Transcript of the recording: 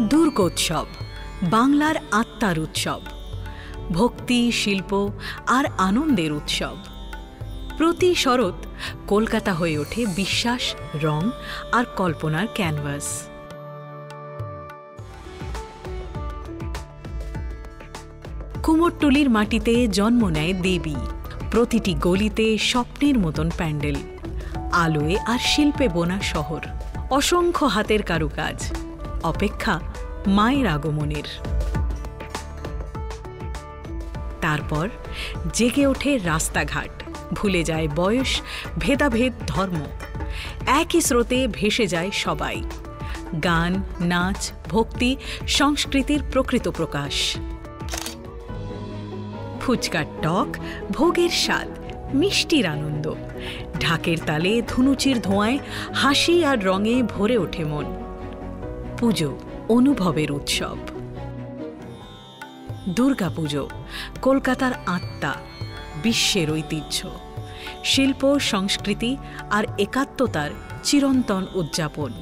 দুর্গোৎসব বাংলার আত্মার উৎসব, ভক্তি, শিল্প আর আনন্দের উৎসব। প্রতি শরৎ কলকাতা হয়ে ওঠে বিশ্বাস, রং আর কল্পনার ক্যানভাস। কুমোরটুলির মাটিতে জন্ম নেয় দেবী। প্রতিটি গলিতে স্বপ্নের মতন প্যান্ডেল, আলোয় আর শিল্পে বোনা শহর, অসংখ্য হাতের কারুকাজ, অপেক্ষা মায়ের আগমনের। তারপর জেগে ওঠে রাস্তাঘাট, ভুলে যায় বয়স, ভেদাভেদ, ধর্ম। একই স্রোতে ভেসে যায় সবাই। গান, নাচ, ভক্তি, সংস্কৃতির প্রকৃত প্রকাশ। ফুচকার টক, ভোগের স্বাদ, মিষ্টির আনন্দ, ঢাকের তালে, ধুনুচির ধোঁয়ায় হাসি আর রঙে ভরে ওঠে মন। পুজো অনুভবের উৎসব। দুর্গাপুজো কলকাতার আত্মা, বিশ্বের ঐতিহ্য, শিল্প, সংস্কৃতি আর একাত্মতার চিরন্তন উদযাপন।